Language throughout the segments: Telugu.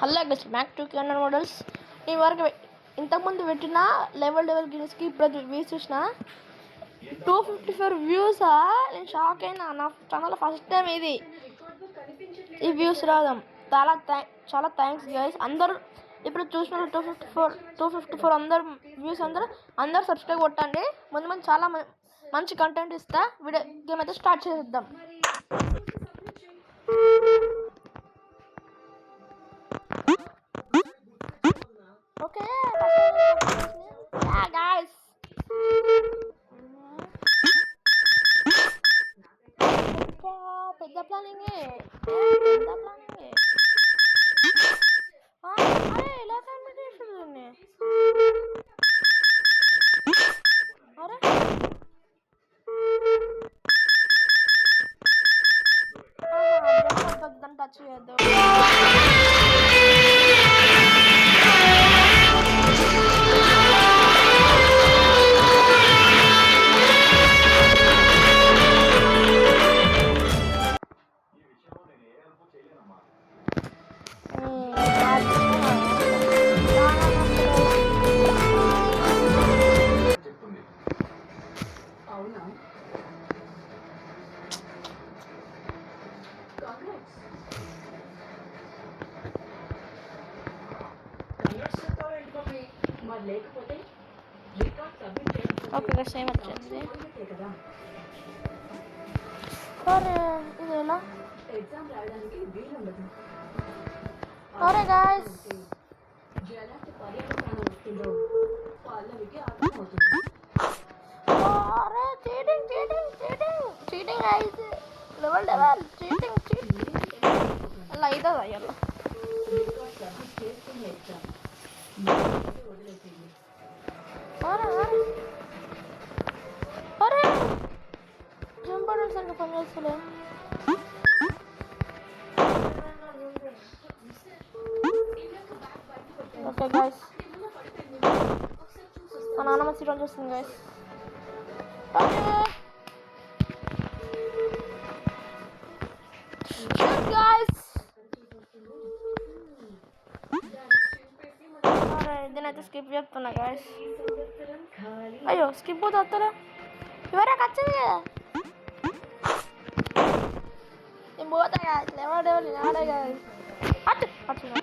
Hello guys, back to Kenner models. ఈ వరకు ఇంతకుముందు పెట్టిన లెవెల్ గిన్స్కి ఇప్పుడు వ్యూస్ చూసిన 254 వ్యూసా. నేను షాక్ అయినా. నా ఛానల్ ఫస్ట్ టైం ఇది ఈ వ్యూస్ రావడం. చాలా థ్యాంక్స్ గైస్. అందరూ ఇప్పుడు చూసిన 254 అందరు వ్యూస్ అందరూ సబ్స్క్రైబ్ కొట్టండి. ముందు చాలా మంచి కంటెంట్ ఇస్తా. వీడియో గేమ్ అయితే స్టార్ట్ చేద్దాం. Okay, yeah, guys. పెద్ద ప్లానింగ్ అరే ఇలా కనిపిస్తుంది. అరే టచ్ చేయొద్దు. ఓకే, సేమ్ వచ్చింది. అరే ఇది ఎలా? అరే గాయ్స్, అరే చీటింగ్ గైస్. లెవెల్ చీటింగ్ అలా అవుతుందా? అయ్యలో అరే జంపడం సరిగ్గా పనిచేస్తలే. ఓకే గైస్, మా నాన్నమ్మ సీరియల్ చూస్తుంది గైస్. ఇదనైతే స్కిప్ చేస్తున్నా గైస్. అయ్యో స్కిప్ పోతే వస్తారా? ఎవరా వచ్చింది కదా, నేను పోతా కాదు. ఎవరు ఆడే కాదు. వచ్చింది.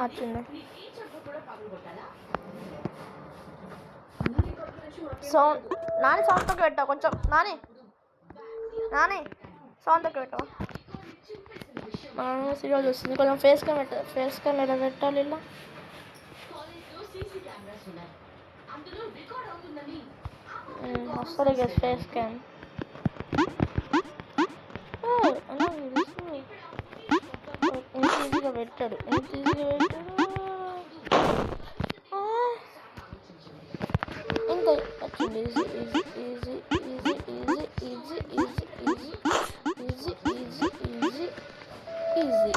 వచ్చింది. సౌండ్ సౌండ్ తక్కువ పెట్టావు కొంచెం. నాని సౌండ్ తక్కువ పెట్టావు. సీరియల్ వస్తుంది. కొంచెం ఫేస్ కెమెరా పెట్టాలి. ఇలా వస్తుంది కదా ఫేస్ స్కాన్. ఎంత ఈజీగా పెట్టాడు, ఎంత ఈజీగా పెట్టాడు. ఇంత వచ్చింది. Easy easy easy easy easy easy easy easy easy easy easy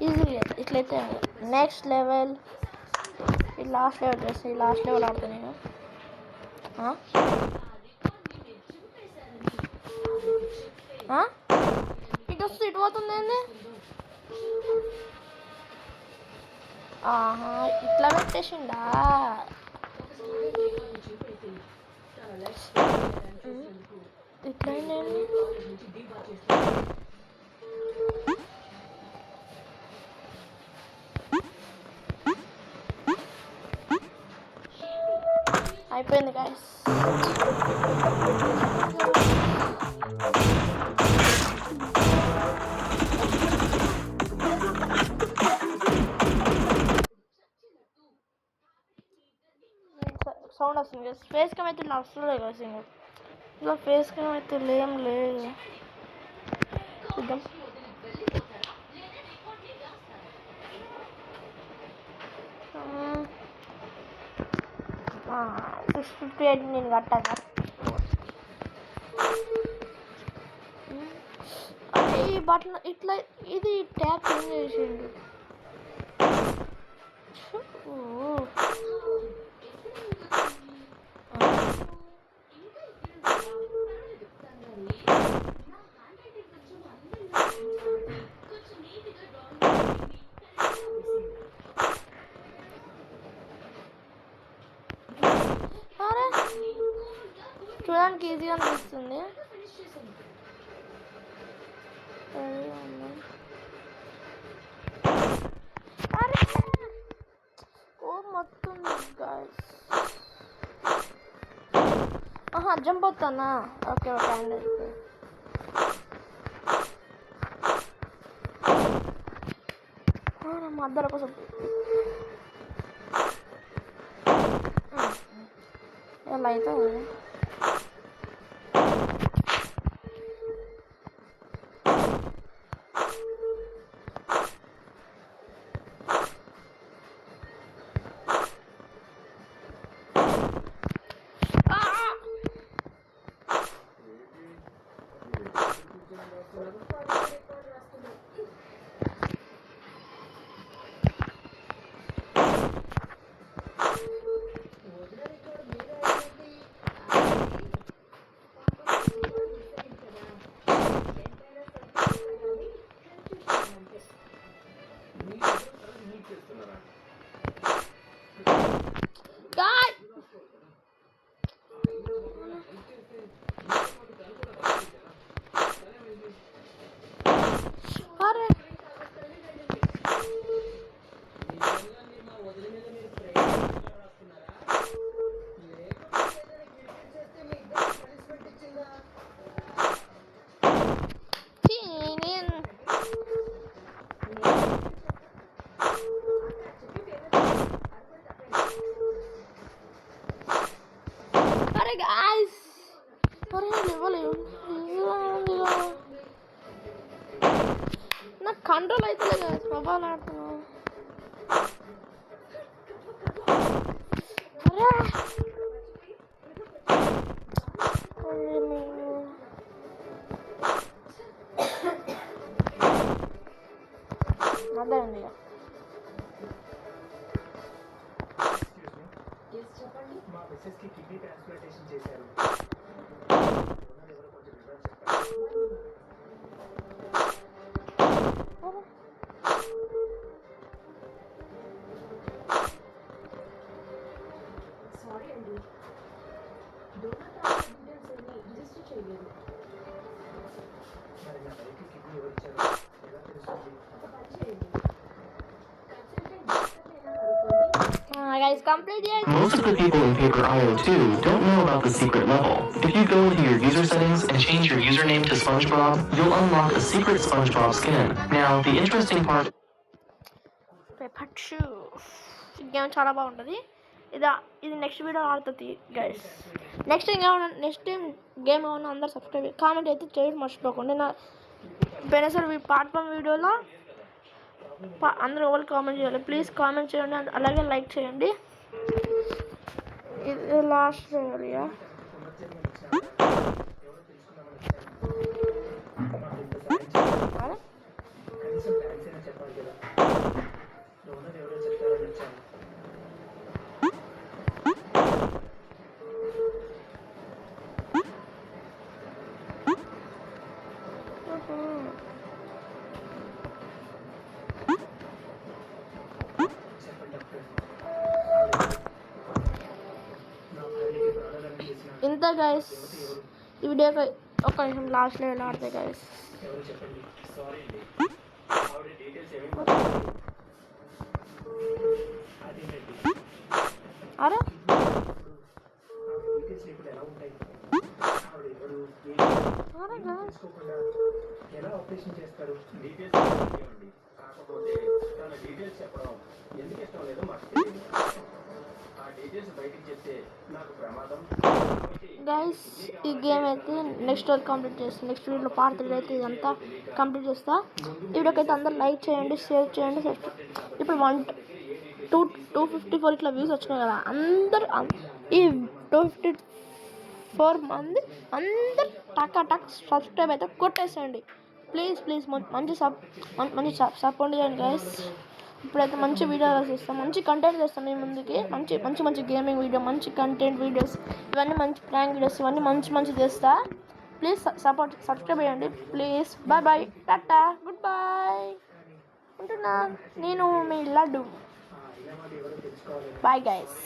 ఈజీగా ఇట్లయితే నెక్స్ట్ లెవెల్. ఈ లాస్ట్ లెవెల్ చేస్తే ఈ లాస్ట్ లెవెల్ ఆడుతాను నేను. ఇటు వస్తుంది, ఇటు పోతుంది ఏంది? ఇట్లా పెట్టేసిండా? ఇట్లా అయిపోయింది గాయ్స్. సౌండ్ వస్తుంది కదా, ఫేస్ క్యామ్ అయితే ఇలా వస్తుంది కదా సింగర్. ఇలా ఫేస్ క్యామ్ అయితే ఏం లేదు. చూద్దాం. 658 నేను కట్టాను. ఈ బటన్ ఇట్లా ఇది ట్యాప్ ఏం చేసిండు? చూడడానికి ఈజీగా అనిపిస్తుంది. మొత్తం జంప్ అవుతానా? ఓకే ఓకే అండి. మా అద్దరు కోసం ఎలా అయితే నాకు కంట్రోల్ అయితే లేదు. మొబైల్ ఆడుతున్నావు. అదే ఉంది. Guys, complete it. Most of the people in Paper IO2 don't know about the secret level. If you go into your user settings and change your username to SpongeBob, you'll unlock a secret SpongeBob skin. Now, the interesting part... Paper 2. Game చాలా బాగుంటుంది. ఇది నెక్స్ట్ వీడియో ఆడుతుంది గైస్. నెక్స్ట్ టైం గేమ్ ఏమన్నా అందరు సబ్స్క్రైబ్ కామెంట్ అయితే చేయడం మర్చిపోకండి. నా పెనసరి పార్ట్ 1 వీడియోలో అందరూ ఎవరు కామెంట్ చేయాలి, ప్లీజ్ కామెంట్ చేయండి, అలాగే లైక్ చేయండి. ఇది లాస్ట్ చేయాలి. ఇంత గైస్ ఈ వీడియోకి ఒక నిమిషం లాస్ట్ లెవెల్ ఆడతాయి గైస్. అరే ఎలా ఆపరేషన్ చేస్తారు కాకపోతే తన డీటెయిల్స్ చెప్పడం ఎందుకు ఇష్టం లేదో మాకు తెలియదు. ఆ డీటెయిల్స్ బయటికి చెప్తే నాకు ప్రమాదం. గైస్ ఈ గేమ్ అయితే నెక్స్ట్ రోజు కంప్లీట్ చేస్తాను. నెక్స్ట్ వీడియోలో పార్ట్ 3 అయితే ఇదంతా కంప్లీట్ చేస్తా. ఈ వీడియోకి అయితే అందరూ లైక్ చేయండి, షేర్ చేయండి. ఇప్పుడు 254 ఇట్లా వ్యూస్ వచ్చినాయి కదా, అందరు ఈ 254 మంది అందరు టక్ సబ్స్క్రైబ్ అయితే కొట్టేసేయండి ప్లీజ్. మంచి సపోర్ట్ చేయండి గైస్. ఇప్పుడైతే మంచి వీడియోస్ చేస్తాం, మంచి కంటెంట్ చేస్తాను మీ ముందుకి. మంచి గేమింగ్ వీడియో, మంచి కంటెంట్ వీడియోస్, ఇవన్నీ మంచి ప్రాంక్ వీడియోస్, ఇవన్నీ మంచి చేస్తా. ప్లీజ్ సబ్స్క్రైబ్ చేయండి please. Bye tata goodbye ఉంటున్నా. నేను మీ లడ్డు. Bye guys.